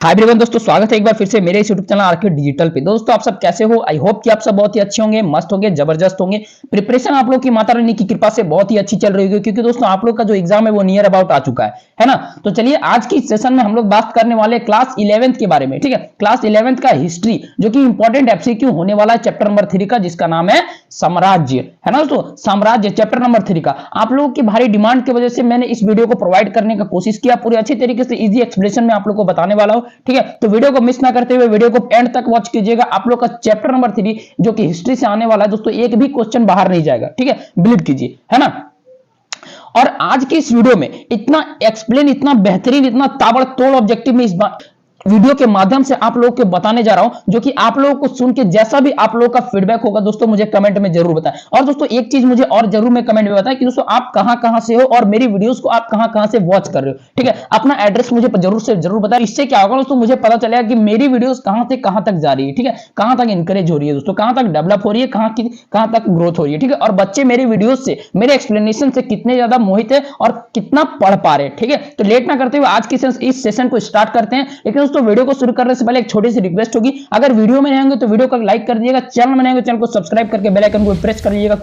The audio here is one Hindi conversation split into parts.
हाय एवरीवन दोस्तों, स्वागत है एक बार फिर से मेरे इस यूट्यूब चैनल आरके डिजिटल पे। दोस्तों आप सब कैसे हो? आई होप कि आप सब बहुत ही अच्छे होंगे, मस्त होंगे, जबरदस्त होंगे। प्रिपरेशन आप लोग की माता रानी की कृपा से बहुत ही अच्छी चल रही होगी, क्योंकि दोस्तों आप लोग का जो एग्जाम है वो नियर अबाउट आ चुका है ना। तो चलिए आज की सेशन में हम लोग बात करने वाले क्लास 11th के बारे में। ठीक है, क्लास 11th का हिस्ट्री जो कि इंपॉर्टेंट एमसीक्यू होने वाला है चैप्टर नंबर 3 का, जिसका नाम है साम्राज्य, है ना दोस्तों। साम्राज्य चैप्टर नंबर 3 का आप लोगों की भारी डिमांड की वजह से मैंने इस वीडियो को प्रोवाइड करने का कोशिश किया, पूरी अच्छी तरीके से इजी एक्सप्लेनेशन में आप लोग को बताने वाला हूं। ठीक है, तो वीडियो को मिस ना करते हुए वीडियो को एंड तक वॉच कीजिएगा। आप लोग का चैप्टर नंबर 3 जो कि हिस्ट्री से आने वाला है दोस्तों, एक भी क्वेश्चन बाहर नहीं जाएगा। ठीक है, बिलीव कीजिए, है ना। और आज के इस वीडियो में इतना एक्सप्लेन, इतना बेहतरीन, इतना ताबड़तोड़ ऑब्जेक्टिव में इस वीडियो के माध्यम से आप लोगों को बताने जा रहा हूं, जो कि आप लोगों को सुन के जैसा भी आप लोगों का फीडबैक होगा दोस्तों, मुझे कमेंट में जरूर बताएं। और दोस्तों एक चीज मुझे और जरूर में कमेंट में बताएं कि दोस्तों आप कहां से हो और मेरी वीडियोस को आप कहां से वॉच कर रहे हो। ठीक है, अपना एड्रेस मुझे जरूर से जरूर बताएं। इससे क्या होगा दोस्तों, मुझे पता चलेगा कि मेरी वीडियोस कहां से कहां तक जा रही है। ठीक है, कहां तक इंकरेज हो रही है दोस्तों, कहां तक डेवलप हो रही है, कहां तक ग्रोथ हो रही है। ठीक है, और बच्चे मेरी वीडियोस से, मेरे एक्सप्लेनेशन से कितने ज्यादा मोहित है और कितना पढ़ पा रहे हैं। ठीक है, तो लेट ना करते हुए आज की इस सेशन को स्टार्ट करते हैं। लेकिन दोस्तों वीडियो को शुरू से पहले एक छोटी सी रिक्वेस्ट होगी, अगर वीडियो में नए होंगे तो वीडियो को लाइक कर दीजिएगा, चैनल में नए होंगे चैनल को सब्सक्राइब करके बेल आइकन को प्रेस कर दीजिएगा,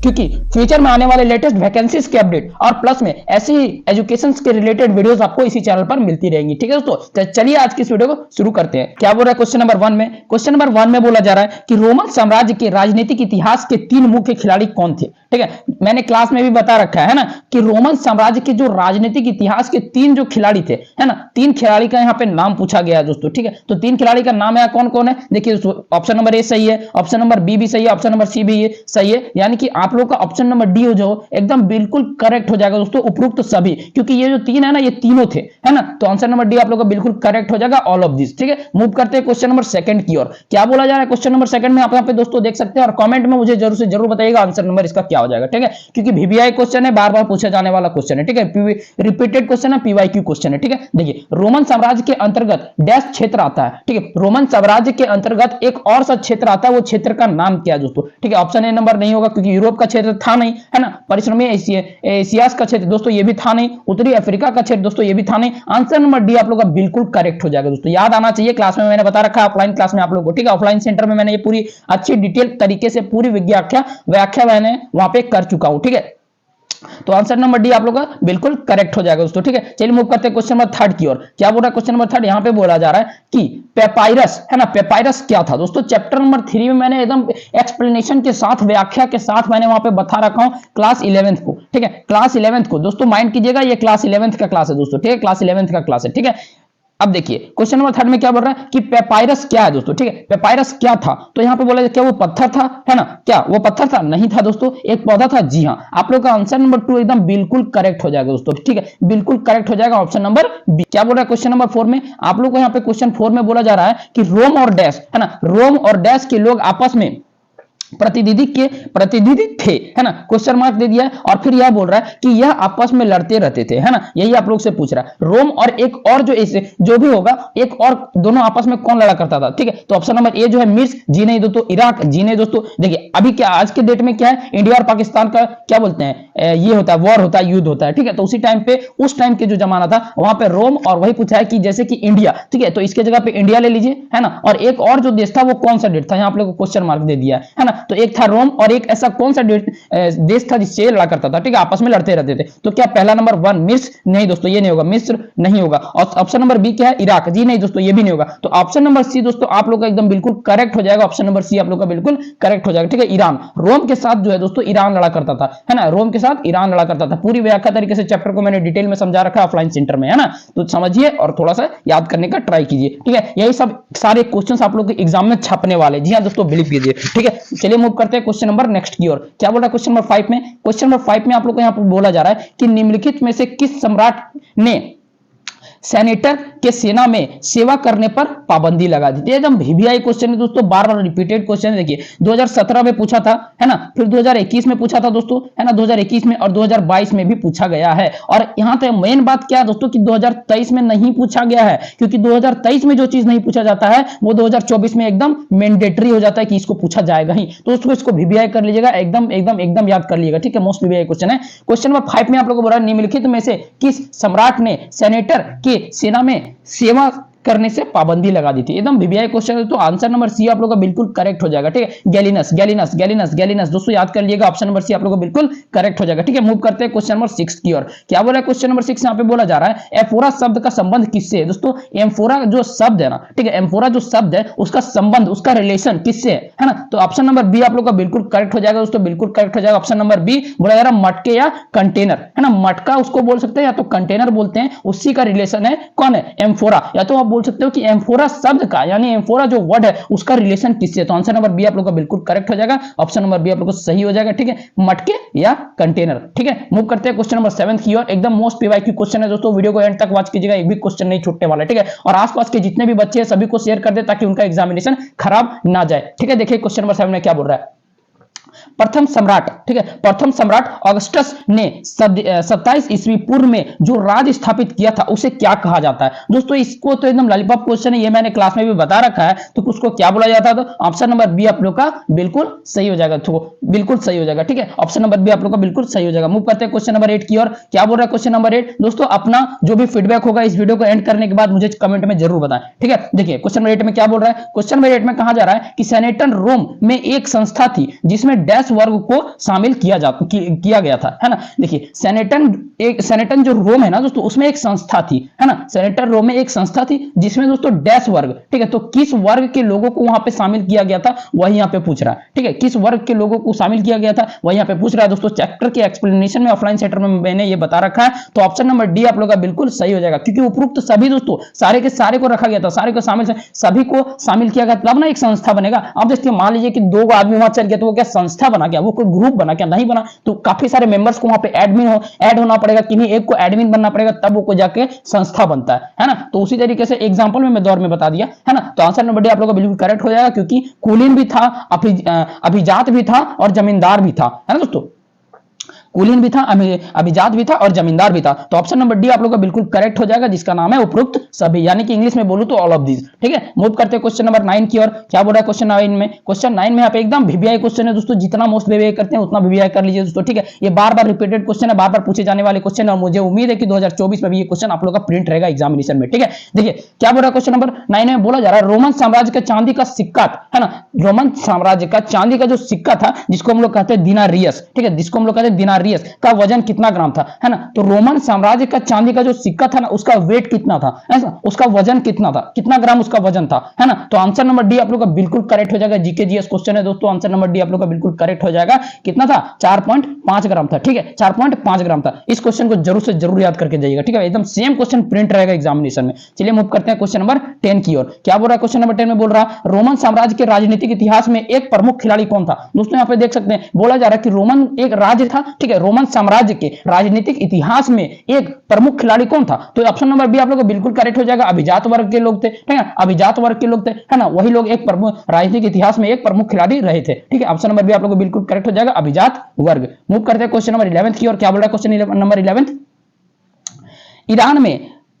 क्योंकि फ्यूचर में आने वाले लेटेस्ट वैकेंसीज के अपडेट और प्लस में ऐसी ही एजुकेशन के रिलेटेड वीडियोस आपको इसी चैनल पर मिलती रहेंगी। ठीक है दोस्तों, चलिए आज की इस वीडियो को शुरू करते हैं। क्या बोल रहा है क्वेश्चन नंबर 1 में? क्वेश्चन नंबर 1 में बोला जा रहा है कि रोमन साम्राज्य के राजनीतिक इतिहास के 3 मुख्य खिलाड़ी कौन थे। ठीक है, मैंने क्लास में भी बता रखा है ना कि रोमन साम्राज्य के जो राजनीतिक इतिहास के 3 जो खिलाड़ी थे, है ना, 3 खिलाड़ी का यहाँ पे नाम पूछा गया दोस्तों। ठीक है, तो 3 खिलाड़ी का नाम है, कौन कौन है देखिए। ऑप्शन नंबर ए सही है, ऑप्शन नंबर बी भी सही है, ऑप्शन नंबर सी भी सही है। यानी कि आप लोग का ऑप्शन नंबर डी हो जो एकदम बिल्कुल करेक्ट हो जाएगा दोस्तों, उपरोक्त सभी, क्योंकि ये जो 3 है ना, ये तीनों थे, है ना। तो आंसर नंबर डी आप लोग का बिल्कुल करेक्ट हो जाएगा, ऑल ऑफ दिस। ठीक है, मूव करते हैं क्वेश्चन नंबर 2 की ओर। क्या बोला जा रहा है क्वेश्चन नंबर 2 में, आप यहाँ पे दोस्तों देख सकते हैं, और कमेंट में मुझे जरूर से जरूर बताइएगा आंसर नंबर इसका क्या हो जाएगा। ठीक है, क्योंकि वीवीआई क्वेश्चन है, बार बार पूछा जाने वाला क्वेश्चन है। ठीक है, रिपीटेड क्वेश्चन है, पीवाईक्यू क्वेश्चन है। ठीक है, देखिए रोमन साम्राज्य के अंतर्गत डैश क्षेत्र आता है। ठीक है, रोमन साम्राज्य के अंतर्गत एक और सा क्षेत्र आता है, वो क्षेत्र का नाम क्या है दोस्तों? ठीक है, ऑप्शन ए नंबर नहीं होगा, क्योंकि यूरोप का क्षेत्र था नहीं, है ना। परिश्रमी एशिया का क्षेत्र दोस्तों ये भी था नहीं, उत्तरी अफ्रीका का क्षेत्र दोस्तों ये भी था नहीं। आंसर नंबर डी आप लोग का बिल्कुल करेक्ट हो जाएगा दोस्तों, याद आना चाहिए। क्लास में मैंने बता रखा है, ऑफलाइन क्लास में आप लोग को। ठीक है, ऑफलाइन सेंटर में मैंने ये पूरी अच्छी डिटेल तरीके से पूरी व्याख्या मैंने वहां पे कर चुका हूं। ठीक है, तो आंसर नंबर डी आप लोग का बिल्कुल करेक्ट हो जाएगा दोस्तों। ठीक है, चलिए मूव करते हैं क्वेश्चन नंबर 3 की ओर। क्या बोल रहा है क्वेश्चन नंबर 3? यहां पे बोला जा रहा है कि पेपाइरस, है ना, पेपाइरस क्या था दोस्तों? चैप्टर नंबर 3 में मैंने एकदम एक्सप्लेनेशन के साथ, व्याख्या के साथ मैंने वहां पे बता रखा हूं क्लास 11th को। ठीक है, क्लास 11th को दोस्तों माइंड कीजिएगा, ये क्लास 11th का क्लास है दोस्तों। ठीक है, क्लास 11th का क्लास है। ठीक है, अब देखिए क्वेश्चन नंबर 3 में क्या बोल रहा है कि पेपाइरस क्या है दोस्तों। ठीक है, पेपाइरस क्या था? तो यहां पे बोला क्या वो पत्थर था, है ना? क्या वो पत्थर था? नहीं था दोस्तों, एक पौधा था। जी हाँ, आप लोग का आंसर नंबर 2 एकदम बिल्कुल करेक्ट हो जाएगा दोस्तों। ठीक है, बिल्कुल करेक्ट हो जाएगा, ऑप्शन नंबर बी। क्या बोल रहा है क्वेश्चन नंबर 4 में? आप लोग को यहाँ पे क्वेश्चन 4 में बोला जा रहा है कि रोम और डैश, है ना, रोम और डैश के लोग आपस में प्रतिनिधि थे, है ना, क्वेश्चन मार्क दे दिया है। और फिर यह बोल रहा है कि यह आपस में लड़ते रहते थे, है ना, यही आप लोग से पूछ रहा है। रोम और एक और जो भी होगा, एक और दोनों आपस में कौन लड़ा करता था? ठीक है, तो ऑप्शन नंबर ए जो है मिर्स, जी नहीं दोस्तों, इराक, जी नहीं दोस्तों। देखिए अभी क्या आज के डेट में क्या है, इंडिया और पाकिस्तान का क्या बोलते हैं, ये होता है वॉर होता है, युद्ध होता है। ठीक है, तो उसी टाइम पे, उस टाइम के जो जमाना था वहां पे रोम, और वही पूछा है कि जैसे कि इंडिया। ठीक है, तो इसके जगह पे इंडिया ले लीजिए, है ना। और एक और जो देश था वो कौन सा डेट था, यहाँ आप लोग को क्वेश्चन मार्क दे दिया है ना। तो एक था रोम और एक ऐसा कौन सा देश था जिससे लड़ा करता था। ठीक है, आपस में लड़ते रहते थे। तो क्या पहला नंबर 1 मिस्र? नहीं दोस्तों, ये नहीं होगा, मिस्र नहीं होगा। और ऑप्शन नंबर बी क्या है, इराक? जी नहीं दोस्तों, ये भी नहीं होगा। तो ऑप्शन नंबर सी दोस्तों आप लोग का एकदम बिल्कुल करेक्ट हो जाएगा, ऑप्शन नंबर सी आप लोग का बिल्कुल करेक्ट हो जाएगा। ठीक है, ईरान, रोम के साथ जो है दोस्तों ईरान लड़ा करता था, है ना, रोम के साथ ईरान लड़ा करता था। पूरी व्याख्या तरीके से चैप्टर को मैंने डिटेल में समझा रखा है ऑफलाइन सेंटर में, है ना। तो समझिए और थोड़ा सा याद करने का ट्राई कीजिए। ठीक है, यही सब सारे क्वेश्चंस आप लोग के एग्जाम में छपने वाले। जी हाँ दोस्तों, बिलीव कीजिए। ठीक है, चलिए मूव करते हैं क्वेश्चन नंबर नेक्स्ट की ओर। क्या बोल रहा है क्वेश्चन नंबर 5 में? क्वेश्चन नंबर 5 में आप लोग को यहां पर बोला जा रहा है कि निम्नलिखित में से किस सम्राट ने सेनेटर के सेना में सेवा करने पर पाबंदी लगा दी थी? एकदम वीवीआई क्वेश्चन है दोस्तों, बार बार रिपीटेड क्वेश्चन है। देखिए 2017 में पूछा था, है ना, फिर 2021 में पूछा था दोस्तों, है ना, 2021 में और 2022 में भी पूछा गया है। और यहां पे मेन बात क्या है दोस्तों कि 2023 में नहीं पूछा गया है, क्योंकि 2023 में जो चीज नहीं पूछा जाता है वो 2024 में एकदम मैंडेटरी हो जाता है कि इसको पूछा जाएगा ही। तो उसको इसको वीवीआई कर लीजिएगा, एकदम एकदम एकदम याद कर लीजिएगा। ठीक है, मोस्ट वीवीआई क्वेश्चन है। क्वेश्चन नंबर 5 में आप लोगों को बोला निम्नलिखित में से किस सम्राट ने सेनेटर के सेना में सेवा करने से पाबंदी लगा दी थी। एकदम वीवीआई क्वेश्चन है, तो आंसर नंबर सी आप लोग का बिल्कुल करेक्ट हो जाएगा। ठीक है, गैलिनस गैलिनस गैलिनस गैलिनस, दोस्तों याद कर लीजिएगा, ऑप्शन नंबर सी आप लोग का बिल्कुल करेक्ट हो जाएगा। ठीक है, मूव करते हैं क्वेश्चन नंबर 6 की ओर। क्या बोला है क्वेश्चन नंबर 6 यहाँ पे बोला जा रहा है, एम्फोरा शब्द का संबंध किससे है। दोस्तों एम्फोरा जो शब्द है ना, ठीक है, एम्फोरा जो शब्द है उसका संबंध, उसका रिलेशन किससे है ना, तो ऑप्शन नंबर बी आप लोग का बिल्कुल करेक्ट हो जाएगा दोस्तों, बिल्कुल करेक्ट हो जाएगा। ऑप्शन नंबर बी बोला जा रहा है मटके या कंटेनर, है ना, मटका उसको बोल सकते हैं या तो कंटेनर बोलते हैं, उसी का रिलेशन है कौन है, एम्फोरा। या तो आप बोल सकते हो कि एम्फोरा शब्द का यानी एम्फोरा जो वर्ड है उसका रिलेशन किससे, तो आंसर नंबर बी आप लोग का बिल्कुल करेक्ट हो जाएगा। ऑप्शन नंबर बी आप लोग को सही हो जाएगा। ठीक है, मटके या कंटेनर। ठीक है, मूव करते हैं क्वेश्चन नंबर 7 की ओर। एकदम मोस्ट पीवाईक्यू क्वेश्चन है दोस्तों, वीडियो को एंड तक वॉच कीजिएगा, एक भी क्वेश्चन नहीं छूटने वाला है। ठीक है, और आसपास के जितने भी बच्चे हैं सभी को शेयर कर दे ताकि उनका एग्जामिनेशन खराब ना जाए। ठीक है, देखिए क्वेश्चन नंबर 7 में क्या बोल रहा है। प्रथम सम्राट, ठीक है, प्रथम सम्राट ऑगस्टस ने 27 ईस्वी पूर्व में जो राज स्थापित किया था उसे क्या कहा जाता है। दोस्तों इसको तो एकदम लॉलीपॉप क्वेश्चन है, ये मैंने क्लास में भी बता रखा है, तो उसको क्या बोला जाता है, तो ऑप्शन नंबर बी आप लोग का बिल्कुल सही हो जाएगा, तो बिल्कुल सही हो जाएगा। ठीक है, ऑप्शन नंबर बी आप लोग का बिल्कुल सही हो जाएगा। मूव करते हैं क्वेश्चन नंबर 8 की ओर। क्या बोल रहा है क्वेश्चन नंबर 8, दोस्तों अपना जो भी फीडबैक होगा इस वीडियो को एंड करने के बाद मुझे कमेंट में जरूर बताएं। ठीक है, देखिए क्वेश्चन नंबर 8 में क्या बोल रहा है, क्वेश्चन नंबर 8 में कहा जा रहा है कि सेनेटन रोम में एक संस्था थी जिसमें डैश वर्ग को शामिल किया गया था, है ना। देखिए सेनेटन जो रोम है ना दोस्तों, उसमें एक संस्था थी, है ना, सेनेटन रोम में एक संस्था थी जिसमें दोस्तों डैश वर्ग, ठीक है, तो किस वर्ग के लोगों को वहां पे शामिल किया गया था वही यहाँ पे पूछ रहा है। ठीक है, किस वर्ग के लोगों को शामिल किया गया था वही यहाँ पे पूछ रहा है दोस्तों। चैप्टर के एक्सप्लेनेशन में ऑफलाइन सेंटर में मैंने ये बता रखा है, तो ऑप्शन नंबर डी आप लोग का बिल्कुल सही हो जाएगा, क्योंकि उपरोक्त सभी दोस्तों सारे के सारे को रखा गया था, सारे को सभी को शामिल किया गया, तब ना एक संस्था बनेगा। अब देखिए मान लीजिए कि दो आदमी वहां चल गया तो वो क्या संस्था बना क्या, वो कोई ग्रुप बना क्या, नहीं बना। तो काफी सारे मेंबर्स को वहां पे ऐड होना पड़ेगा, किन्हीं एक को एडमिन बनना पड़ेगा, तब वो को जाके संस्था बनता है ना। तो उसी तरीके से एग्जांपल में मैं दौर में बता दिया, है ना। तो आंसर नंबर डी आप लोगों का बिल्कुल करेक्ट हो जाएगा, क्योंकि कुलीन भी था, अभिजात भी था और जमींदार भी था, है ना दोस्तों। कुलीन भी था, अभिजात भी था और जमींदार भी था। तो ऑप्शन नंबर डी आप लोग का बिल्कुल करेक्ट हो जाएगा, जिसका नाम है उपरोक्त सभी, यानी कि इंग्लिश में बोलूं तो ऑल ऑफ दिस। ठीक है, मूव करते हैं क्वेश्चन नंबर 9 की ओर। क्या बोल रहा है क्वेश्चन 9 में, क्वेश्चन 9 में यहाँ पे एकदम वीवीआई क्वेश्चन है दोस्तों, जितना मोस्ट वीवीआई करते हैं उतना वीवीआई कर लीजिए दोस्तों। ठीक है, ये बार बार रिपीटेड क्वेश्चन है, बार बार पूछे जाने वाले क्वेश्चन है, और मुझे उम्मीद है कि 2024 में भी ये क्वेश्चन आप लोग का प्रिंट रहेगा एग्जामिनेशन में। ठीक है, देखिए क्या बोल रहा है क्वेश्चन नंबर 9 में, बोला जा रहा है रोमन साम्राज्य का चांदी का सिक्का, है ना, रोमन साम्राज्य का चांदी का जो सिक्का था जिसको हम लोग कहते हैं दिनारियस, ठीक है, जिसको हम लोग कहते हैं दिनारियस, का वजन कितना ग्राम था, है ना। तो रोमन साम्राज्य का चांदी का जो सिक्का था ना, उसका वेट कितना था, ऐसा उसका वजन कितना था, कितना ग्राम उसका वजन था, है ना। तो आंसर नंबर डी आप लोग का बिल्कुल करेक्ट हो जाएगा। जीके जीएस क्वेश्चन है दोस्तों, आंसर नंबर डी आप लोग का बिल्कुल करेक्ट हो जाएगा। कितना था, 4.5 ग्राम था। ठीक है, 4.5 ग्राम था। इस क्वेश्चन को जरूर से जरूर याद करके जाइएगा। ठीक है, एकदम सेम क्वेश्चन प्रिंट रहेगा एग्जामिनेशन में। चलिए मूव करते हैं क्वेश्चन नंबर 10 की ओर। क्या बोल रहा है क्वेश्चन नंबर 10 में, बोल रहा है रोमन साम्राज्य के राजनीतिक इतिहास में एक प्रमुख खिलाड़ी कौन था। दोस्तों यहाँ पे देख सकते हैं, बोला जा रहा है कि रोमन एक राज्य था, ठीक है, रोमन साम्राज्य के राजनीतिक इतिहास में एक प्रमुख खिलाड़ी कौन था। तो ऑप्शन नंबर बी आप लोग को बिल्कुल करेक्ट हो जाएगा, अभिजात वर्ग के लोग थे, ठीक है, अभिजात वर्ग के लोग थे, है ना, वही लोग एक प्रमुख राजनीतिक इतिहास में एक प्रमुख खिलाड़ी रहे थे। ठीक है, ऑप्शन नंबर बी आप लोग को बिल्कुल करेक्ट हो जाएगा, अभिजात वर्ग। मूव करते हैं क्वेश्चन नंबर 11 की ओर। क्या बोल रहा है क्वेश्चन नंबर 11,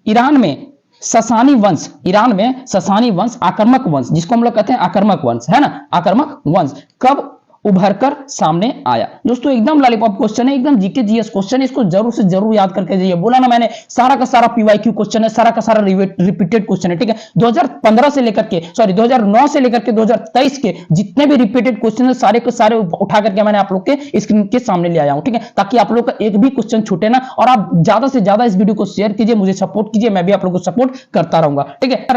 ईरान में ससानी वंश, ईरान में ससानी वंश, आक्रमक वंश, जिसको हम लोग कहते हैं आक्रमक वंश, है ना, आक्रमक वंश कब उभरकर सामने आया। दोस्तों एकदम लॉलीपॉप क्वेश्चन है, एकदम जीके जीएस क्वेश्चन है, इसको जरूर से जरूर याद करके जाइए। बोला ना मैंने, सारा का सारा पीवाईक्यू क्वेश्चन है, सारा का सारा रिपीटेड क्वेश्चन है। ठीक है, 2015 से लेकर के 2009 से लेकर के 2023 के जितने भी रिपीटेड क्वेश्चन है सारे के सारे उठा करके मैंने आप लोग के स्क्रीन के सामने ले आया हूं। ठीक है, ताकि आप लोग का एक भी क्वेश्चन छूटे ना, और आप ज्यादा से ज्यादा इस वीडियो को शेयर कीजिए, मुझे सपोर्ट कीजिए, मैं भी आप लोग को सपोर्ट करता रहूंगा। ठीक है,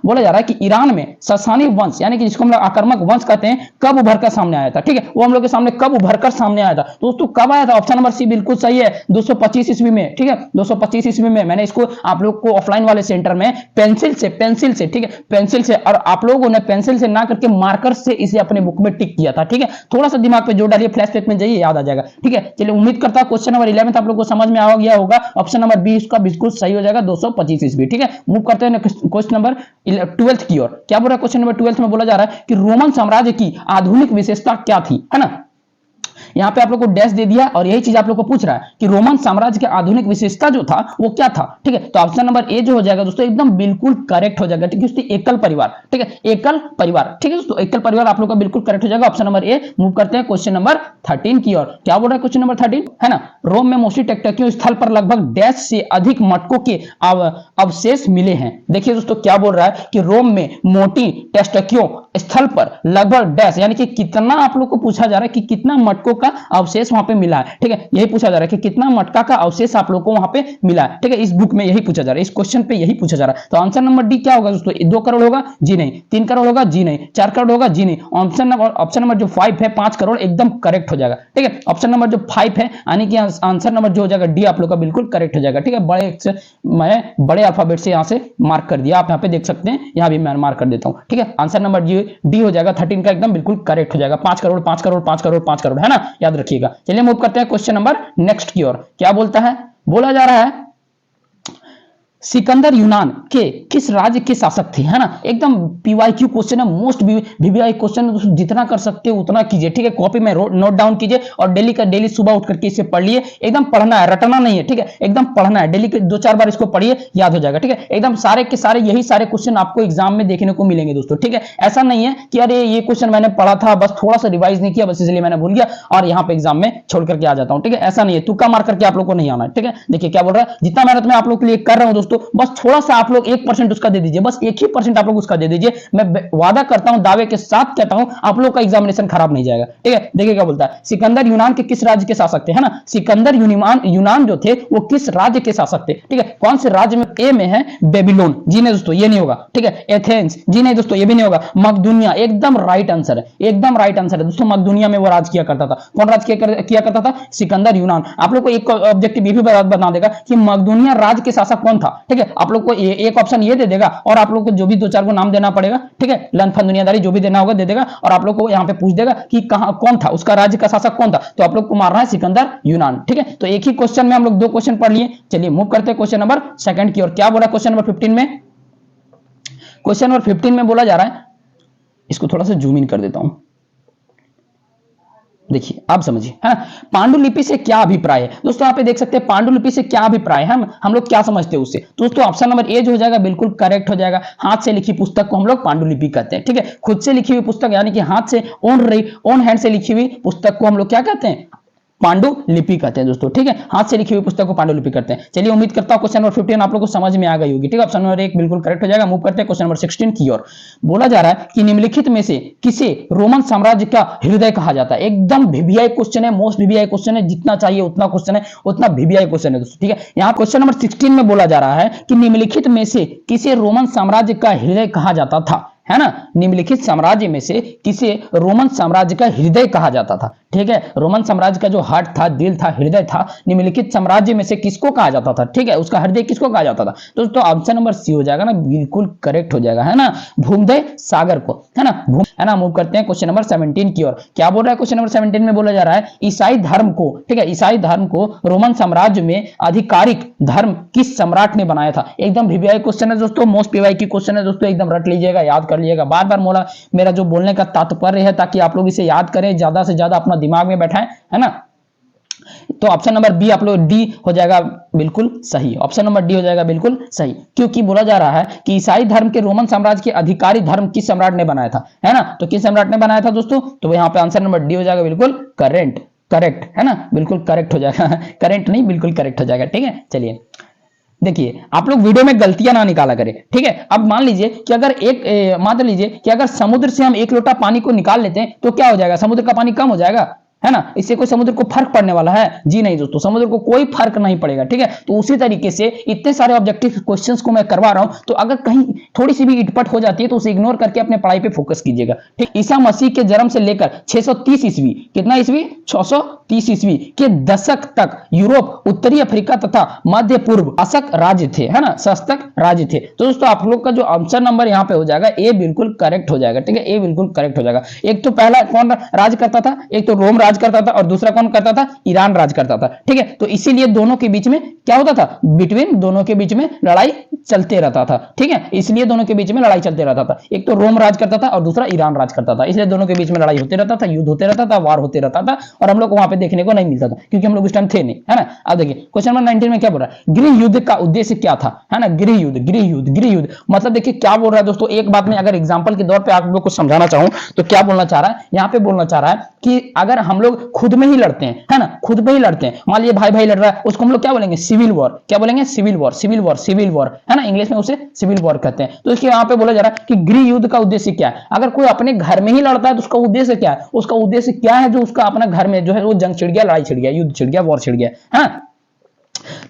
बोला जा रहा है कि ईरान में ससानी वंश, यानी कि जिसको हम लोग आक्रमक वंश कहते हैं, कब उभरकर सामने आया था। ठीक है, वो हम लोग सामने कब उभरकर सामने आया था। दोस्तों कब आया था, ऑप्शन नंबर सी बिल्कुल सही है, 225 ईस्वी में। ठीक है, 225 ईस्वी में। मैंने इसको आप लोग को ऑफलाइन वाले सेंटर में पेंसिल से, ठीक है, पेंसिल से, और आप लोगों ने पेंसिल से ना करके मार्कर से इसे अपने बुक में टिक किया था। ठीक है, थोड़ा सा दिमाग पे जोर डालिए, फ्लैशबैक में जाइए, याद आ जाएगा। ठीक है, चलिए उम्मीद करता हूं क्वेश्चन नंबर 11 आप लोग को समझ में आ गया होगा। ऑप्शन नंबर बी इसका बिल्कुल सही हो जाएगा, 225 ईस्वी। ठीक है, मूव करते हैं क्वेश्चन नंबर 12 की ओर। क्या बोल रहा है क्वेश्चन नंबर 12 में, बोला जा रहा है कि रोमन साम्राज्य की आधुनिक विशेषता क्या थी, है ना। यहाँ पे आप लोग को डैश दे दिया और यही चीज आप लोग को पूछ रहा है कि रोमन साम्राज्य के आधुनिक विशेषता जो था वो क्या था। ठीक है, तो ऑप्शन नंबर ए जो हो जाएगा दोस्तों एकदम बिल्कुल करेक्ट हो जाएगा। ठीक है, एकल परिवार। ठीक है, एकल परिवार। ठीक है दोस्तों, एकल परिवार आप लोग का बिल्कुल करेक्ट हो जाएगा। Option number A. मूव करते हैं क्वेश्चन नंबर 13 की ओर। क्या बोल रहा है क्वेश्चन नंबर 13 है ना, रोम में मोस्टली टकटकियों स्थल पर लगभग डैश से अधिक मटकों के अवशेष मिले हैं। देखिए दोस्तों क्या बोल रहा है कि रोम में मोटी टकटकियों स्थल पर लगभग डैश यानी कि कितना आप लोग को पूछा जा रहा है कि कितना मटकों का अवशेष वहां पे मिला है। ठीक है, यही पूछा जा रहा है कि कितना मटका का अवशेष आप लोग को वहां पे मिला है। ठीक है, इस बुक में यही पूछा जा रहा है, इस क्वेश्चन पे यही पूछा जा रहा है। तो आंसर नंबर डी क्या होगा दोस्तों, 2 करोड़ होगा? जी नहीं। 3 करोड़ होगा? जी नहीं। 4 करोड़ होगा? जी नहीं। ऑप्शन नंबर जो 5 है 5 करोड़ एकदम करेक्ट हो जाएगा। ठीक है, ऑप्शन नंबर जो 5 है यानी कि आंसर नंबर जो हो जाएगा डी आप लोग का बिल्कुल करेक्ट हो जाएगा। ठीक है, मैं बड़े अल्फाबेट से यहां से मार्क कर दिया, आप यहां पे देख सकते हैं, यहां भी मैं मार्क कर देता हूं। ठीक है, आंसर नंबर डी हो जाएगा 13 का एकदम बिल्कुल करेक्ट हो जाएगा। 5 करोड़ 5 करोड़ 5 करोड़ 5 करोड़ है ना, याद रखिएगा। चलिए मूव करते हैं क्वेश्चन नंबर नेक्स्ट की ओर। क्या बोलता है, बोला जा रहा है सिकंदर यूनान के किस राज्य के शासक थे, है ना। एकदम पीवाईक्यू क्वेश्चन है, मोस्ट वीवीआई क्वेश्चन है, जितना कर सकते हो उतना कीजिए। ठीक है, कॉपी में नोट डाउन कीजिए और डेली सुबह उठ करके इसे पढ़ लिए। एकदम पढ़ना है, रटना नहीं है। ठीक है, एकदम पढ़ना है, डेली के 2-4 बार इसको पढ़िए, याद हो जाएगा। ठीक है, एकदम सारे के सारे यही सारे क्वेश्चन आपको एग्जाम में देखने को मिलेंगे दोस्तों। ठीक है, ऐसा नहीं है कि अरे ये क्वेश्चन मैंने पढ़ा था बस थोड़ा सा रिवाइज नहीं किया बस इसलिए मैंने भूल गया और यहाँ पे एग्जाम में छोड़ करके आ जाता हूँ। ठीक है, ऐसा नहीं है, तुक्का मार करके आप लोग को नहीं आना है। ठीक है, देखिए क्या बोल रहा है, जितना मेहनत मैं आप लोग के लिए कर रहा हूँ दोस्तों, बस थोड़ा सा आप लोग 1% उसका दे दीजिए, बस 1 ही % आप लोग उसका दे दीजिए। मैं वादा करता हूं, दावे के साथ कहता हूं, आप लोग का एग्जामिनेशन खराब नहीं जाएगा। ठीक है, देखिए क्या बोलता है, सिकंदर यूनान के किस राज्य के शासक थे, है ना। सिकंदर यूनान जो थे वो किस राज्य के शासक थे। ठीक है, कौन से राज्य में, ए में है बेबीलोन, जी नहीं दोस्तों ये नहीं होगा। ठीक है, एथेंस, जी नहीं दोस्तों ये भी नहीं होगा। मकदुनिया, एकदम राइट आंसर है, एकदम राइट आंसर है दोस्तों। मकदुनिया में वो राज किया करता था। कौन राज किया करता था, सिकंदर यूनान। आप लोग को एक ऑब्जेक्टिव ये भी बता देगा कि मकदुनिया राज्य के शासक कौन था। ठीक है, आप लोग को एक ऑप्शन ये दे देगा और आप लोग को जो भी 2-4 को नाम देना पड़ेगा। ठीक है, लनफन दुनियादारी जो भी देना होगा दे देगा और आप लोग को यहां पे पूछ देगा कि कहां कौन था, उसका राज्य का शासक कौन था, तो आप लोग को मारना है सिकंदर यूनान। ठीक है, तो एक ही क्वेश्चन में हम लोग 2 क्वेश्चन पढ़ लिए। चलिए मूव करते हैं क्वेश्चन नंबर 2 की ओर। क्या बोला क्वेश्चन नंबर 15 में, क्वेश्चन नंबर 15 में बोला जा रहा है, इसको थोड़ा सा जूम इन कर देता हूं, देखिए आप समझिए, है ना। पांडुलिपि से क्या अभिप्राय है दोस्तों, यहाँ पे देख सकते हैं पांडुलिपि से क्या अभिप्राय है, हम लोग क्या समझते हैं उससे। दोस्तों ऑप्शन नंबर ए जो हो जाएगा बिल्कुल करेक्ट हो जाएगा। हाथ से लिखी पुस्तक को हम लोग पांडुलिपि कहते हैं। ठीक है, खुद से लिखी हुई पुस्तक यानी कि हाथ से ओन हैंड से लिखी हुई पुस्तक को हम लोग क्या कहते हैं, पांडुलिपि कहते हैं दोस्तों। ठीक है, हाथ से लिखी हुई पुस्तक को पांडुलिपि कहते हैं। चलिए उम्मीद करता हूं क्वेश्चन नंबर 15 आप लोगों को समझ में आ गई होगी। ठीक है, ऑप्शन नंबर 1 बिल्कुल करेक्ट हो जाएगा। मूव करते हैं क्वेश्चन नंबर 16 की ओर। बोला जा रहा है कि निम्नलिखित में से किसे रोमन साम्राज्य का हृदय कहा जाता है। एकदम वीवीआई क्वेश्चन है, मोस्ट वीवीआई क्वेश्चन है, जितना चाहिए उतना क्वेश्चन है, उतना वीवीआई क्वेश्चन है दोस्तों। ठीक है, यहाँ क्वेश्चन नंबर 16 में बोला जा रहा है कि निम्नलिखित में से किसे रोमन साम्राज्य का हृदय कहा जाता था, है ना। निम्नलिखित साम्राज्य में से किसे रोमन साम्राज्य का हृदय कहा जाता था। ठीक है, रोमन साम्राज्य का जो हार्ट था, दिल था, हृदय था, निम्नलिखित साम्राज्य में से किसको कहा जाता था। ठीक है, उसका हृदय किसको कहा जाता था दोस्तों, ऑप्शन नंबर सी हो जाएगा ना, बिल्कुल करेक्ट हो जाएगा, है ना, भूमध्य सागर को, है ना। मूव करते हैं क्वेश्चन नंबर 17 की ओर। क्या बोल रहा है क्वेश्चन नंबर 17 में, बोला जा रहा है ईसाई धर्म को, ठीक है, ईसाई धर्म को रोमन साम्राज्य में आधिकारिक धर्म किस सम्राट ने बनाया था। एकदम वीवीआई क्वेश्चन है दोस्तों, मोस्ट पीवाई की क्वेश्चन है दोस्तों, एकदम रट लीजिएगा, याद कर लीजिएगा। बार बार मेरा जो बोलने का तात्पर्य है ताकि आप लोग इसे याद करें, ज्यादा से ज्यादा अपना दिमाग में बैठाएं, है ना। तो ऑप्शन नंबर बी आप लोग, डी हो जाएगा बिल्कुल सही। ऑप्शन नंबर डी हो जाएगा बिल्कुल सही, क्योंकि बोला जा रहा है कि ईसाई धर्म के रोमन साम्राज्य के अधिकारी धर्म किस सम्राट ने बनाया था, है ना। तो किस सम्राट ने बनाया था दोस्तों, तो यहाँ पे आंसर नंबर डी हो जाएगा बिल्कुल करेक्ट, है ना, बिल्कुल करेक्ट हो जाएगा। करेक्ट नहीं, बिल्कुल करेक्ट हो जाएगा। ठीक है, चलिए देखिए आप लोग वीडियो में गलतियां ना निकाला करें। ठीक है, अब मान लीजिए कि अगर मान लीजिए कि अगर समुद्र से हम 1 लोटा पानी को निकाल लेते हैं तो क्या हो जाएगा, समुद्र का पानी कम हो जाएगा, है ना। इससे कोई समुद्र को फर्क पड़ने वाला है, जी नहीं दोस्तों, समुद्र को कोई फर्क नहीं पड़ेगा। ठीक है, तो उसी तरीके से इतने सारे ऑब्जेक्टिव क्वेश्चंस को मैं करवा रहा हूं, तो अगर कहीं थोड़ी सी भी इटपट हो जाती है तो उसे इग्नोर करके अपने पढ़ाई पे फोकस कीजिएगा। ठीक, ईसा मसीह के जन्म से लेकर 630 ईस्वी, कितना ईस्वी, 630 ईस्वी के दशक तक यूरोप, उत्तरी अफ्रीका तथा मध्य पूर्व शासक राज्य थे, है ना, शासक राज्य थे। तो दोस्तों आप लोग का जो आंसर नंबर यहाँ पे हो जाएगा ए बिल्कुल करेक्ट हो जाएगा। ठीक है, ए बिल्कुल करेक्ट हो जाएगा। एक तो पहला कौन राज करता था, एक तो रोम राज करता था और दूसरा कौन करता था, ईरान राज करता था। ठीक है, तो इसीलिए दोनों के बीच में क्या होता था, बिटवीन दोनों के बीच में लड़ाई चलते रहता था। ठीक है, इसलिए दोनों के बीच में लड़ाई चलते रहता था। एक तो रोम राज करता था और दूसरा ईरान राज करता था, इसलिए दोनों के बीच में लड़ाई होते रहता था, युद्ध होते रहता था, वार होते रहता था, और हम लोग को वहां पे देखने को नहीं मिलता था क्योंकि हम लोग उस टाइम थे नहीं, है ना। अब देखिए क्वेश्चन नंबर 19 में क्या बोल रहा है, गृह युद्ध का उद्देश्य क्या था, है ना। गृह युद्ध, गृह युद्ध, गृह युद्ध मतलब देखिए क्या बोल रहा है दोस्तों। एक बात में अगर एग्जांपल के तौर पे आप लोग को समझाना चाहूं तो क्या बोलना चाह रहा है, यहाँ पे बोलना चाह रहा है कि अगर हम लोग खुद में ही लड़ते हैं, है ना, खुद में ही लड़ते हैं, मान लीजिए भाई भाई लड़ रहा है, उसको हम लोग क्या बोलेंगे, सिविल वॉर। क्या बोलेंगे, civil war, civil war, civil war, है ना, इंग्लिश में उसे सिविल वॉर कहते हैं। तो इसके यहाँ पे बोला जा रहा है कि गृह युद्ध का उद्देश्य क्या है। अगर कोई अपने घर में ही लड़ता है तो उसका उद्देश्य क्या है, उसका उद्देश्य क्या है, जो उसका अपना घर में जो है वो जंग छिड़ गया, लड़ाई छिड़ गया, युद्ध छिड़ गया, वॉर छिड़ गया, है।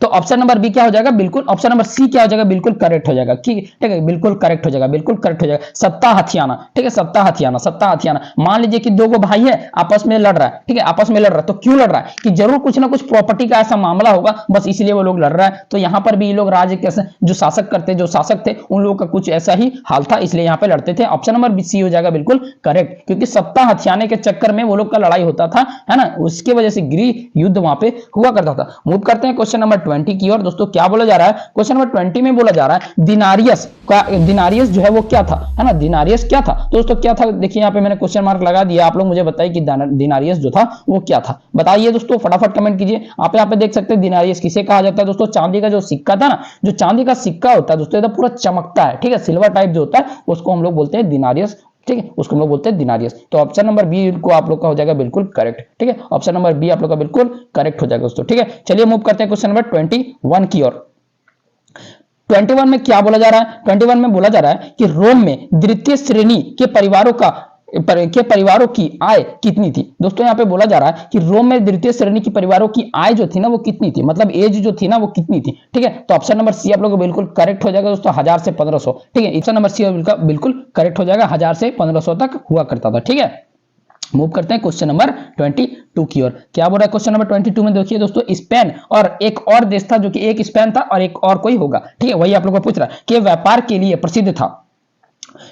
तो ऑप्शन नंबर बी क्या हो जाएगा, बिल्कुल ऑप्शन नंबर सी क्या हो जाएगा, बिल्कुल करेक्ट हो जाएगा। ठीक है, बिल्कुल करेक्ट हो जाएगा, बिल्कुल करेक्ट हो जाएगा। सत्ता हथियाना, ठीक है, सत्ता हथियाना, सत्ता हथियाना। मान लीजिए कि दो गो भाई है, आपस में लड़ रहा है, ठीक है, आपस में लड़ रहा है, तो क्यों लड़ रहा है कि जरूर कुछ ना कुछ प्रॉपर्टी का ऐसा मामला होगा, बस इसलिए वो लोग लड़ रहा है। तो यहां पर भी ये लोग राज्य कैसे जो शासक करते, जो शासक थे, उन लोगों का कुछ ऐसा ही हाल था, इसलिए यहां पे लड़ते थे। ऑप्शन नंबर बी सी हो जाएगा बिल्कुल करेक्ट, क्योंकि सत्ता हथियाने के चक्कर में वो लोग का लड़ाई होता था, है ना, उसकी वजह से गृह युद्ध वहां पे हुआ करता था। मूव करते हैं क्वेश्चन नंबर 20 की ओर। दोस्तों क्या बोला जा रहा है, क्वेश्चन नंबर 20 में बोला जा रहा है दिनारियस का, दिनारियस जो है वो क्या था, है ना, दिनारियस क्या था। दोस्तों क्या था, देखिए यहाँ पे मैंने क्वेश्चन मार्क लगा दिया, आप लोग मुझे बताइए कि दिनारियस जो था वो क्या था, बताइए दोस्तों, फटाफट कमेंट कीजिए। आप यहाँ पे देख सकते हैं दिनारियस किसे कहा जाता है दोस्तों, चांदी का जो सिक्का था ना, जो चांदी का सिक्का होता है दोस्तों, ये तो पूरा चमकता है, ठीक है, सिल्वर टाइप जो होता है उसको हम लोग बोलते हैं दिनारियस। ठीक है, उसको हम लोग बोलते हैं दिनारियस। तो ऑप्शन नंबर बी को आप लोग का हो जाएगा बिल्कुल करेक्ट। ठीक है, ऑप्शन नंबर बी आप लोग का बिल्कुल करेक्ट हो जाएगा दोस्तों। ठीक है, चलिए मूव करते हैं क्वेश्चन नंबर 21 की ओर। 21 में क्या बोला जा रहा है, 21 में बोला जा रहा है कि रोम में द्वितीय श्रेणी के परिवारों की आय कितनी थी। दोस्तों यहाँ पे बोला जा रहा है कि रोम में द्वितीय श्रेणी की परिवारों की आय जो थी ना वो कितनी थी, मतलब एज जो थी ना वो कितनी थी। ठीक है, तो ऑप्शन नंबर सी आप लोग बिल्कुल करेक्ट हो जाएगा दोस्तों, 1000 से 1500। ठीक है, ऑप्शन नंबर सी बिल्कुल करेक्ट हो जाएगा, 1000 से 1500 तक हुआ करता था। ठीक है, मूव करते हैं क्वेश्चन नंबर 22 की ओर। क्या बोल रहा है क्वेश्चन नंबर 22 में, देखिए दोस्तों, स्पेन और एक और देश था, जो कि एक स्पेन था और एक और कोई होगा। ठीक है, वही आप लोगों को पूछ रहा है कि व्यापार के लिए प्रसिद्ध था।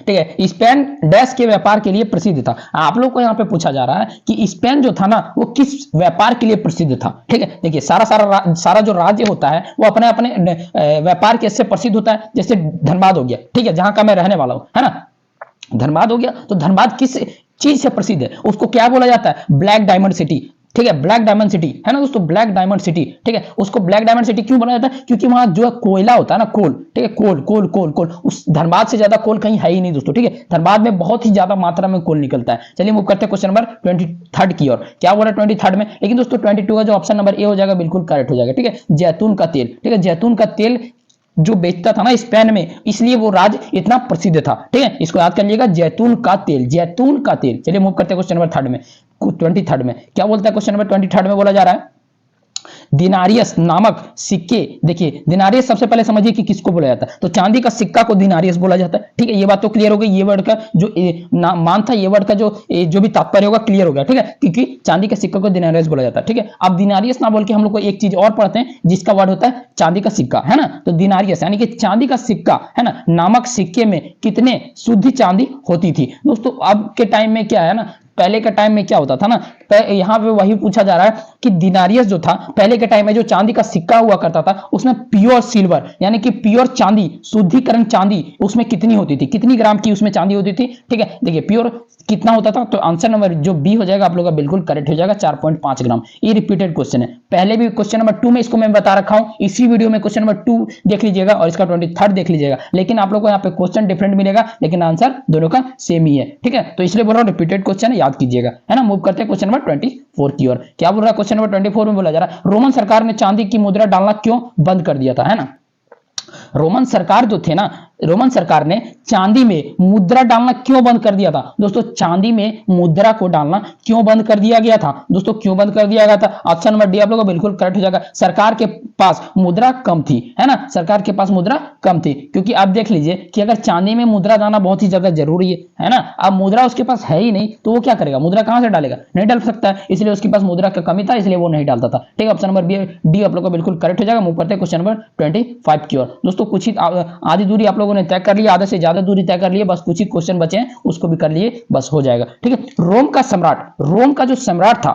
ठीक है, स्पेन डैश के व्यापार के लिए प्रसिद्ध था। आप लोग को यहाँ पे पूछा जा रहा है कि स्पेन जो था ना वो किस व्यापार के लिए प्रसिद्ध था। ठीक है, देखिए सारा जो राज्य होता है वो अपने अपने व्यापार के से प्रसिद्ध होता है। जैसे धनबाद हो गया, ठीक है, जहां का मैं रहने वाला हूं, है ना, धनबाद हो गया, तो धनबाद किस चीज से प्रसिद्ध है, उसको क्या बोला जाता है, ब्लैक डायमंड सिटी। ठीक है, ब्लैक डायमंड सिटी, है ना दोस्तों, ब्लैक डायमंड सिटी। ठीक है, उसको ब्लैक डायमंड सिटी क्यों बोला जाता है, क्योंकि वहां जो कोयला होता है ना, कोल, ठीक है, कोल कोल कोल कोल, उस धनबाद से ज्यादा कोल कहीं है ही नहीं दोस्तों। ठीक है, धनबाद में बहुत ही ज्यादा मात्रा में कोल निकलता है। चलिए मूव करते हैं क्वेश्चन नंबर 23 की ओर। क्या बोला 23 में, लेकिन दोस्तों 22 का जो ऑप्शन नंबर ए हो जाएगा बिल्कुल करेक्ट हो जाएगा। ठीक है, जैतून का तेल, ठीक है, जैतून का तेल जो बेचता था ना स्पेन में, इसलिए वो राज्य इतना प्रसिद्ध था। ठीक है, इसको याद कर लीजिएगा, जैतून का तेल, जैतून का तेल। चलिए मूव करते हैं क्वेश्चन नंबर 23 में। क्या बोलता है क्वेश्चन नंबर 23 में, बोला जा रहा है दिनारियस नामक सिक्के। देखिए दिनारियस सबसे पहले समझिए कि किसको बोला जाता है, तो चांदी का सिक्का को दिनारियस बोला जाता है। ठीक है, ये बात तो क्लियर हो गई, ये वर्ड का जो मान था, ये वर्ड का जो भी तात्पर्य होगा क्लियर हो गया। ठीक है, क्योंकि चांदी के सिक्का को दिनारियस बोला जाता है। ठीक है, अब दिनारियस ना बोल के हम लोग को एक चीज और पढ़ते हैं जिसका वर्ड होता है चांदी का सिक्का, है ना। तो दिनारियस यानी कि चांदी का सिक्का, है ना, नामक सिक्के में कितने शुद्ध चांदी होती थी। दोस्तों अब के टाइम में क्या है ना, पहले के टाइम में क्या होता था ना, यहां पे वही पूछा जा रहा है कि दिनारियस जो था पहले के टाइम में जो चांदी का सिक्का हुआ करता था उसमें प्योर सिल्वर यानी कि प्योर चांदी, शुद्धिकरण चांदी उसमें कितनी होती थी, कितनी ग्राम की उसमें चांदी होती थी। ठीक है, देखिए प्योर कितना होता था, तो आंसर नंबर जो बी हो जाएगा आप लोगों का बिल्कुल करेक्ट हो जाएगा, 4.5 ग्राम। ये रिपीटेड क्वेश्चन है, पहले भी क्वेश्चन नंबर 2 में इसको मैं बता रखा हूं, इसी वीडियो में क्वेश्चन नंबर 2 देख लीजिएगा और इसका 23 देख लीजिएगा, लेकिन आप लोगों को यहाँ पे क्वेश्चन डिफरेंट मिलेगा लेकिन आंसर दोनों का सेम ही है। ठीक है, तो इसलिए बोल रहा हूं रिपीटेड क्वेश्चन है, याद कीजिएगा, है ना। मूव करते हैं क्वेश्चन नंबर 24 की ओर। क्या बोल रहा है क्वेश्चन नंबर 24 में, बोला जा रहा है रोमन सरकार ने चांदी की मुद्रा डालना क्यों बंद कर दिया था, है ना। रोमन सरकार जो थे ना, रोमन सरकार ने चांदी में मुद्रा डालना क्यों बंद कर दिया था। दोस्तों चांदी में मुद्रा को डालना क्यों बंद कर दिया गया था, दोस्तों क्यों बंद कर दिया गया था। ऑप्शन नंबर डी आप लोगों को बिल्कुल करेक्ट हो जाएगा, सरकार के पास मुद्रा कम थी, है ना, सरकार के पास मुद्रा कम थी। क्योंकि आप देख लीजिए कि अगर चांदी में मुद्रा डालना बहुत ही ज्यादा जरूरी है ना, अब मुद्रा उसके पास है ही नहीं तो वो क्या करेगा, मुद्रा कहां से डालेगा, नहीं डाल सकता है, इसलिए उसके पास मुद्रा का कमी था, इसलिए वो नहीं डालता था। ठीक है, ऑप्शन नंबर बी डी आप लोगों को बिल्कुल करेक्ट हो जाएगा। मूव करते हैं क्वेश्चन नंबर 25 की ओर। दोस्तों कुछ ही आधी दूरी आप लोगों ने तय कर लिया, आधे से ज्यादा दूरी तय कर लिए, बस कुछ ही क्वेश्चन बचे हैं उसको भी कर लिए, बस हो जाएगा। ठीक है, रोम का जो सम्राट था,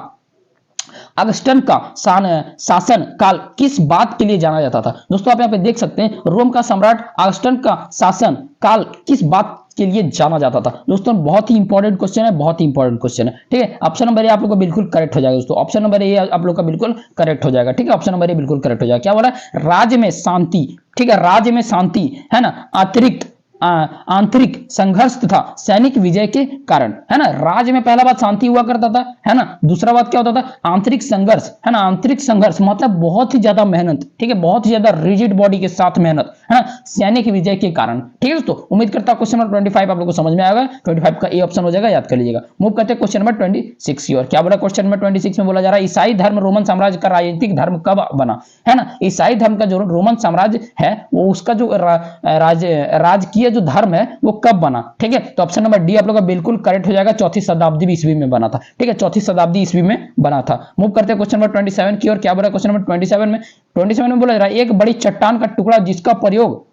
अगस्टन का शासन काल किस बात के लिए जाना जाता था? दोस्तों आप यहाँ पे देख सकते हैं रोम का सम्राट अगस्टन का शासन काल किस बात के लिए जाना जाता था? दोस्तों बहुत ही इंपॉर्टेंट क्वेश्चन है, बहुत ही इंपॉर्टेंट क्वेश्चन है। ठीक है, ऑप्शन नंबर ए आप लोग का बिल्कुल करेक्ट हो जाएगा दोस्तों, ऑप्शन नंबर ए आप लोग का बिल्कुल करेक्ट हो जाएगा। ठीक है, ऑप्शन नंबर ए बिल्कुल करेक्ट हो जाएगा। क्या बोला? राज्य में शांति, ठीक है, राज्य में शांति है ना, अतिरिक्त आंतरिक संघर्ष तथा सैनिक विजय के कारण, है ना। राज्य में पहला बात शांति हुआ करता था, है ना। दूसरा बात क्या होता था? आंतरिक संघर्ष, है ना। आंतरिक संघर्ष मतलब बहुत ही ज्यादा मेहनत, ठीक है, बहुत ही ज्यादा रिजिड बॉडी के साथ मेहनत, है ना, सैनिक विजय के कारण। ठीक है दोस्तों, उम्मीद करता हूं क्वेश्चन नंबर 25 आप लोगों को समझ में आएगा। 25 का ए ऑप्शन हो जाएगा, याद कर लीजिएगा। मूव करते हैं क्वेश्चन नंबर 26 की ओर। क्या बोला क्वेश्चन नंबर 26 में? बोला जा रहा है ईसाई धर्म रोमन साम्राज्य का राजनीतिक धर्म कब बना, है ना। ईसाई धर्म का जो रोमन साम्राज्य है वो उसका जो राजकीय जो धर्म है वो कब बना? ठीक है, तो ऑप्शन नंबर डी आप लोग का बिल्कुल करेक्ट हो जाएगा। चौथी शताब्दी ईस्वी में बना था। ठीक है, चौथी शताब्दी ईस्वी में बना था। मूव करते हैं क्वेश्चन नंबर 27 की ओर। क्या बोला क्वेश्चन नंबर 27 में बोला जा रहा है एक बड़ी चट्टान का टुकड़ा जिसका प्रयोग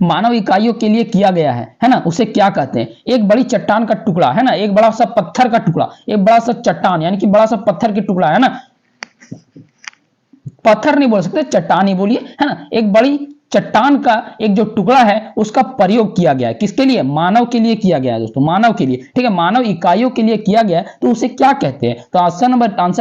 मानव इकाइयों के लिए किया गया है ना, उसे क्या कहते हैं? एक बड़ी चट्टान का टुकड़ा, है ना, एक बड़ा सा पत्थर का टुकड़ा, एक बड़ा सा चट्टान यानी कि बड़ा सा पत्थर के टुकड़ा, है ना, पत्थर नहीं बोल सकते, चट्टान ही बोलिए, है ना। एक बड़ी चट्टान का एक जो टुकड़ा है उसका प्रयोग किया गया है, किसके लिए? मानव के लिए किया गया है दोस्तों, मानव के लिए। ठीक है, मानव इकाइयों के लिए किया गया है, तो उसे क्या कहते हैं? तो आंसर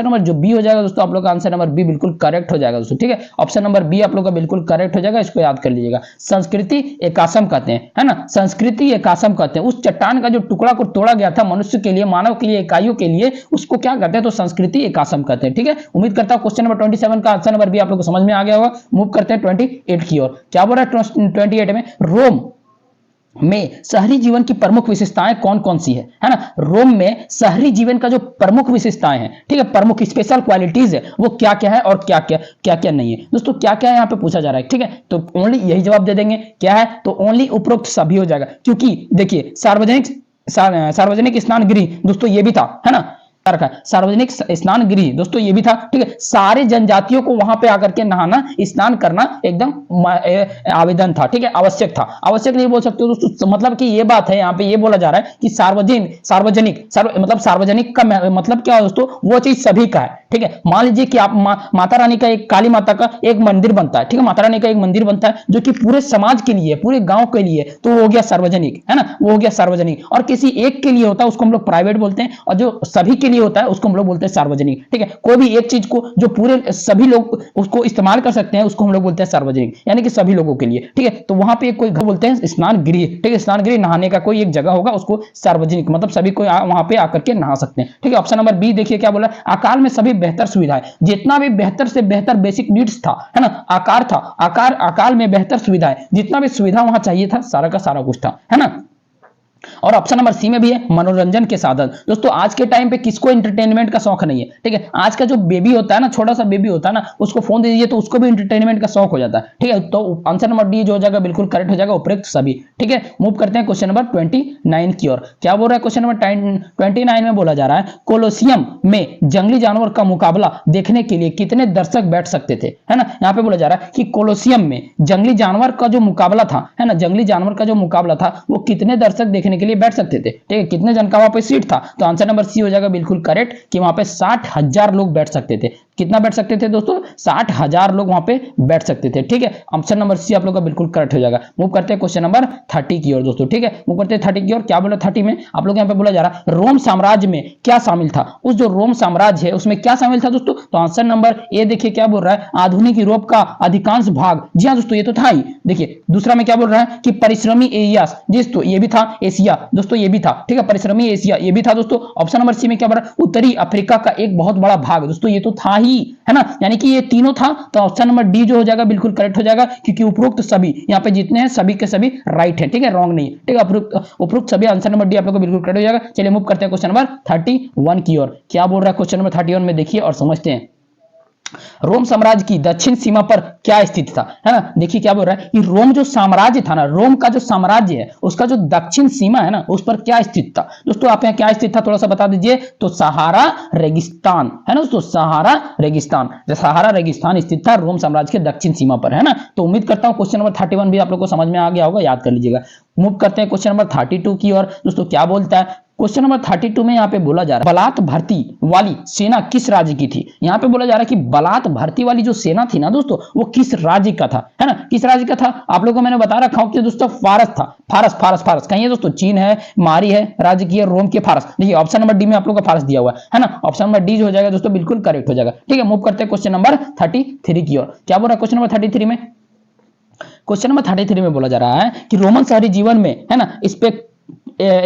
नंबर जो बी हो जाएगा दोस्तों, आप लोग का आंसर नंबर बी बिल्कुल करेक्ट हो जाएगा दोस्तों। ठीक है, ऑप्शन नंबर बी आप लोग का बिल्कुल करेक्ट हो जाएगा, इसको याद कर लीजिएगा। संस्कृति एकासम कहते हैं, है ना, संस्कृति एकासम कहते हैं। उस चट्टान का जो टुकड़ा को तोड़ा गया था मनुष्य के लिए, मानव के लिए, इकाइयों के लिए, उसको क्या कहते हैं? तो संस्कृति एकासम कहते हैं। ठीक है, उम्मीद करता हूं क्वेश्चन नंबर 27 का आंसर नंबर बी आप लोग को समझ में आ गया होगा। मूव करते हैं 28 की ओर। क्या बोल रहा है 28 में? रोम में शहरी जीवन की प्रमुख विशेषताएं कौन कौन सी है ना। रोम में शहरी जीवन का जो प्रमुख विशेषताएं हैं, ठीक है, प्रमुख स्पेशल क्वालिटीज है, वो क्या क्या है और क्या क्या नहीं है दोस्तों। क्या क्या है यहाँ पे पूछा जा रहा है, ठीक है, तो ओनली यही जवाब दे देंगे। क्या है? तो ओनली उपरोक्त सभी हो जाएगा, क्योंकि देखिए सार्वजनिक स्नान गृह दोस्तों ये भी था, है ना, रखा सार्वजनिक स्नान गृह दोस्तों ये भी था। ठीक है, सारे जनजातियों को वहां पे आकर के नहाना, स्नान करना एकदम आवेदन था। ठीक है, आवश्यक था, आवश्यक नहीं बोल सकते दोस्तों, मतलब कि ये बात है, यहाँ पे ये बोला जा रहा है कि मतलब सार्वजनिक का मतलब क्या है दोस्तों? वो चीज सभी का है। ठीक है, मान लीजिए कि आप माता रानी का एक, काली माता का एक मंदिर बनता है, ठीक है, माता रानी का एक मंदिर बनता है जो कि पूरे समाज के लिए, पूरे गांव के लिए, तो वो हो गया सार्वजनिक, है ना, वो हो गया सार्वजनिक। और किसी एक के लिए होता है उसको हम लोग प्राइवेट बोलते हैं, और जो सभी के लिए होता है उसको हम लोग बोलते हैं सार्वजनिक। ठीक है, कोई भी एक चीज को जो पूरे सभी लोग उसको इस्तेमाल कर सकते हैं उसको हम लोग बोलते हैं सार्वजनिक, यानी कि सभी लोगों के लिए। ठीक है, तो वहां पे कोई घर बोलते हैं स्नान गृह। ठीक है, स्नान गृह नहाने का कोई एक जगह होगा, उसको सार्वजनिक मतलब सभी को वहां पे आकर के नहा सकते हैं। ठीक है, ऑप्शन नंबर बी देखिए क्या बोला? आकार में सभी बेहतर सुविधाएं, जितना भी बेहतर से बेहतर बेसिक नीड्स था, है ना, आकार था, आकार में बेहतर सुविधाएं, जितना भी सुविधा वहां चाहिए था सारा का सारा कुछ था, है ना। और ऑप्शन नंबर सी में भी है मनोरंजन के साधन। दोस्तों आज के टाइम पे किसको एंटरटेनमेंट का शौक नहीं है? ठीक है, आज का जो बेबी होता है ना, छोटा सा बेबी होता है ना, उसको फोन दे दीजिए तो उसको भी एंटरटेनमेंट का शौक हो जाता है। ठीक है, तो आंसर नंबर डी जो हो जाएगा बिल्कुल करेक्ट हो जाएगा, उपयुक्त सभी। ठीक है, मूव करते हैं क्वेश्चन नंबर 29 की ओर। क्या बोल रहा है क्वेश्चन नंबर 29 में? बोला जा रहा है कोलोसियम में जंगली जानवर का मुकाबला देखने के लिए कितने दर्शक बैठ सकते थे, है ना। यहाँ पे बोला जा रहा है कि कोलोसियम में जंगली जानवर का जो मुकाबला था, है ना, जंगली जानवर का जो मुकाबला था वो कितने दर्शक देखने के लिए बैठ सकते थे? ठीक है, कितने जन का वहां पे सीट था? तो आंसर नंबर सी हो जाएगा बिल्कुल करेक्ट कि वहां पे 60,000 लोग बैठ सकते थे। कितना बैठ सकते थे दोस्तों? 60,000 लोग वहां पे बैठ सकते थे। ठीक है, ऑप्शन नंबर सी आप लोग का बिल्कुल करेक्ट हो जाएगा। मूव करते हैं क्वेश्चन नंबर 30 की ओर दोस्तों। ठीक है, मूव करते हैं 30 की ओर। क्या बोला 30 में? आप लोग यहाँ पे बोला जा रहा है रोम साम्राज्य में क्या शामिल था? उस जो रोम साम्राज्य है उसमें क्या शामिल था दोस्तों? तो आंसर नंबर ए देखिए क्या बोल रहा है? आधुनिक यूरोप का अधिकांश भाग। जी हाँ दोस्तों, ये तो था ही। देखिए दूसरा में क्या बोल रहा है कि परिश्रमी एरिया, जी दोस्तों ये भी था। एशिया दोस्तों ये भी था। ठीक है, परिश्रमी एशिया ये भी था दोस्तों। ऑप्शन नंबर सी में क्या बोल रहा है? उत्तरी अफ्रीका का एक बहुत बड़ा भाग। दोस्तों ये तो था ही, है ना, यानी कि ये तीनों था। तो ऑप्शन नंबर डी जो हो जाएगा बिल्कुल करेक्ट हो जाएगा, क्योंकि उपरोक्त सभी यहाँ पे जितने हैं सभी के सभी राइट है। ठीक है, रॉन्ग नहीं। ठीक है, उपरोक्त सभी, आंसर नंबर डी आप लोग को बिल्कुल करेक्ट हो जाएगा। चलिए मूव करते हैं क्वेश्चन नंबर 31 की ओर। क्या बोल रहा है क्वेश्चन नंबर 31 में? देखिए और समझते हैं। रोम साम्राज्य की दक्षिण सीमा पर क्या स्थित था, है ना। देखिए क्या बोल रहा है कि रोम जो साम्राज्य था ना, रोम का जो साम्राज्य है उसका जो दक्षिण सीमा है ना उस पर क्या स्थित था दोस्तों? आप यहाँ क्या स्थित था थोड़ा सा बता दीजिए। तो सहारा रेगिस्तान, है ना दोस्तों, सहारा रेगिस्तान स्थित था रोम साम्राज्य के दक्षिण सीमा पर, है ना। तो उम्मीद करता हूं क्वेश्चन नंबर 31 भी आप लोग को समझ में आ गया होगा, याद कर लीजिएगा। मूव करते हैं क्वेश्चन नंबर 32 की ओर दोस्तों। क्या बोलता है? क्वेश्चन नंबर 32 में यहाँ पे बोला जा रहा है बलात् भर्ती वाली सेना किस राज्य की थी। यहाँ पे बोला जा रहा है कि बलात् भर्ती वाली जो सेना थी ना दोस्तों, वो किस राज्य का था, है ना, किस राज्य का था। आप लोगों को मैंने बता रखा हूं कि दोस्तों फारस था, फारस फारस फारस कहीं है दोस्तों, चीन है, मारी है, राज्य की है रोम के फारस। देखिए ऑप्शन नंबर डी में आप लोगों का फारस दिया हुआ है ना, ऑप्शन नंबर डी जो हो जाएगा दोस्तों बिल्कुल करेक्ट हो जाएगा। ठीक है, मूव करते हैं क्वेश्चन नंबर 33 की ओर। क्या बोल रहा है क्वेश्चन नंबर 33 में, क्वेश्चन नंबर 33 में बोला जा रहा है कि रोमन शहरी जीवन में, है ना,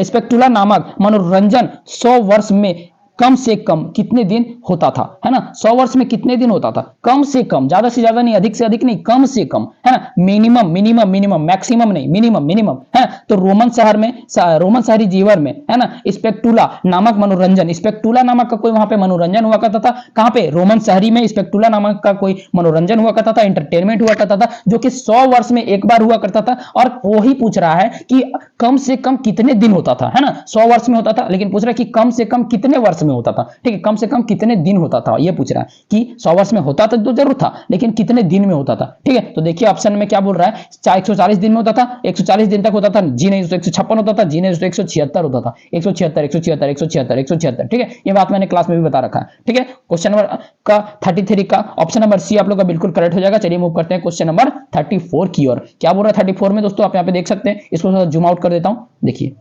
स्पेक्टुला नामक मनोरंजन 100 वर्ष में कम से कम कितने दिन होता था, है ना, 100 वर्ष में कितने दिन होता था, कम से कम, ज्यादा से ज्यादा नहीं, अधिक से अधिक नहीं, कम से कम, है ना, मिनिमम मिनिमम मिनिमम, मैक्सिमम नहीं, मिनिमम मिनिमम, है। तो रोमन शहर में, रोमन शहरी जीवन में, है ना, स्पेक्टुला नामक मनोरंजन, स्पेक्टुला नामक का कोई वहां पे मनोरंजन हुआ करता था। कहां पे, रोमन शहरी में स्पेक्टुला नामक का कोई मनोरंजन हुआ करता था, एंटरटेनमेंट हुआ करता था, जो कि 100 वर्ष में एक बार हुआ करता था। और वो ही पूछ रहा है कि कम से कम कितने दिन होता था, है ना, 100 वर्ष में होता था, लेकिन पूछ रहा है कि कम से कम कितने वर्ष में होता था। ठीक है, कम से कम कितने दिन होता था, ये पूछ रहा है कि 100 वर्ष में होता था तो जरूर था, लेकिन कितने दिन में होता था। ठीक है, तो देखिए ऑप्शन में क्या बोल रहा है, 140 दिन में होता था, 140 दिन तक होता था, जी नहीं दोस्तों 156 होता था, जी नहीं दोस्तों 176 होता था, 176 176 176 176। ठीक है, ये बात मैंने क्लास में भी बता रखा है। ठीक है, क्वेश्चन नंबर का 33 का ऑप्शन नंबर सी आप लोग का बिल्कुल करेक्ट हो जाएगा। चलिए मूव करते हैं क्वेश्चन नंबर 34 की ओर। क्या बोल रहा है 34 में दोस्तों, आप यहाँ पे देख सकते हैं, इसको थोड़ा जूम आउट कर देता हूं, देखिए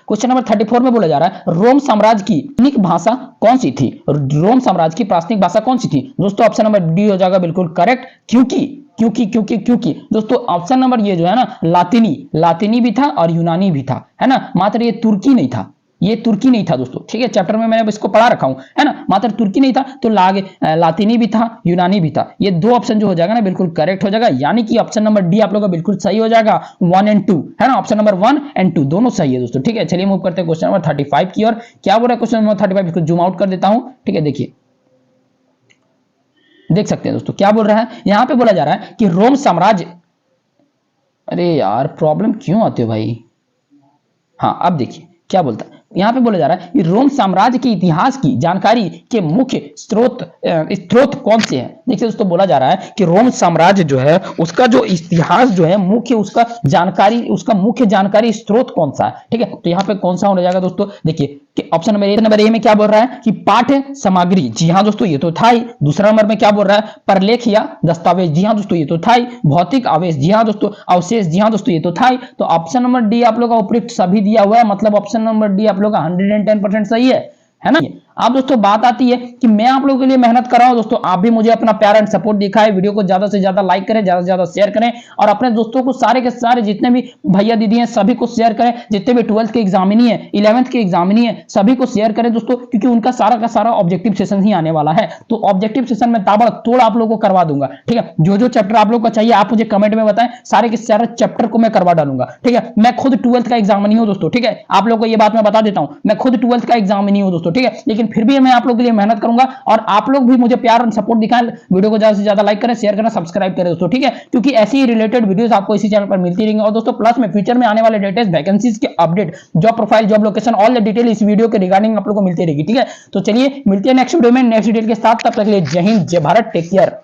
क्वेश्चन नंबर 34 में बोला जा रहा है रोम साम्राज्य की प्राथमिक भाषा कौन सी थी, रोम साम्राज्य की प्राथमिक भाषा कौन सी थी दोस्तों, ऑप्शन नंबर डी हो जाएगा बिल्कुल करेक्ट। क्योंकि दोस्तों ऑप्शन नंबर ये जो है ना, लातिनी भी था और यूनानी भी था, है ना, मात्र ये तुर्की नहीं था, ये तुर्की नहीं था दोस्तों। ठीक है, चैप्टर में मैंने इसको पढ़ा रखा हूं, है ना, मात्र तुर्की नहीं था तो लातिनी भी था, यूनानी भी था। ये दो ऑप्शन जो हो जाएगा ना बिल्कुल करेक्ट हो जाएगा, यानी कि ऑप्शन नंबर डी आप लोगों का बिल्कुल सही हो जाएगा। 1 और 2, है ना, ऑप्शन नंबर 1 और 2 दोनों सही है दोस्तों। ठीक है, चलिए मूव करते हैं क्वेश्चन नंबर 35 की ओर। क्या बोल रहा है क्वेश्चन नंबर 35, इसको जूम आउट कर देता हूं। ठीक है, देखिए देख सकते हैं दोस्तों क्या बोल रहा है, यहां पे बोला जा रहा है कि रोम साम्राज्य, अरे यार प्रॉब्लम क्यों आते हो भाई, हाँ अब देखिए क्या बोलता है, यहां पे बोला जा रहा है कि रोम साम्राज्य के इतिहास की जानकारी के मुख्य स्रोत कौन से हैं। देखिए दोस्तों बोला जा रहा है कि रोम साम्राज्य जो है उसका जो इतिहास जो है मुख्य, उसका जानकारी, उसका मुख्य जानकारी स्रोत कौन सा है। ठीक है, तो यहाँ पे कौन सा हो जाएगा दोस्तों, देखिए कि ऑप्शन नंबर ए में क्या बोल रहा है कि पाठ्य सामग्री, जी हाँ दोस्तों ये तो था ही। दूसरा नंबर में क्या बोल रहा है, परलेख या दस्तावेज, जी हाँ दोस्तों ये तो था ही। भौतिक आवेश, जी हाँ दोस्तों, अवशेष, जी हाँ दोस्तों ये तो था ही। तो ऑप्शन नंबर डी आप लोग का उपयुक्त सभी दिया हुआ है, मतलब ऑप्शन नंबर डी आप लोग का 110% सही है ना। अब दोस्तों बात आती है कि मैं आप लोगों के लिए मेहनत कर रहा हूं दोस्तों, आप भी मुझे अपना प्यार एंड सपोर्ट दिखाएं, वीडियो को ज्यादा से ज्यादा लाइक करें, ज्यादा से ज्यादा शेयर करें, और अपने दोस्तों को सारे के सारे जितने भी भैया दीदी हैं सभी को शेयर करें, जितने भी 12th के एग्जामिनी है, 11th के एग्जामिनी है, सभी को शेयर करें दोस्तों, क्योंकि उनका सारा का सारा ऑब्जेक्टिव सेशन ही आने वाला है। तो ऑब्जेक्टिव सेशन में ताबड़तोड़ आप लोगों को करवा दूंगा। ठीक है, जो जो चैप्टर आप लोग को चाहिए आप मुझे कमेंट में बताएं, सारे के सारे चैप्टर को मैं करवा डालूंगा। ठीक है, मैं खुद 12th का एग्जामिनी हूं दोस्तों। ठीक है, आप लोगों को ये बात मैं बता देता हूं, मैं खुद 12th का एग्जामिनी हूं दोस्तों। ठीक है, लेकिन फिर भी मैं आप लोगों के लिए मेहनत करूंगा, और आप लोग भी मुझे प्यार और सपोर्ट दिखाएं, वीडियो को ज्यादा से ज्यादा लाइक करें, शेयर करें, सब्सक्राइब करें दोस्तों। ठीक है, क्योंकि ऐसी ही रिलेटेड वीडियोस आपको इसी चैनल पर मिलती रहेंगी। और दोस्तों प्लस में फ्यूचर में आने वाले लेटेस्ट वैकेंसीज के update, job profile, job location, all the detail इस वीडियो के रिगार्डिंग आप लोगों को मिलती रहेगी। ठीक है, तो चलिए मिलते हैं नेक्स्ट वीडियो में नेक्स्ट डिटेल के साथ, तब तक के लिए जय हिंद, जय भारत, टेक केयर।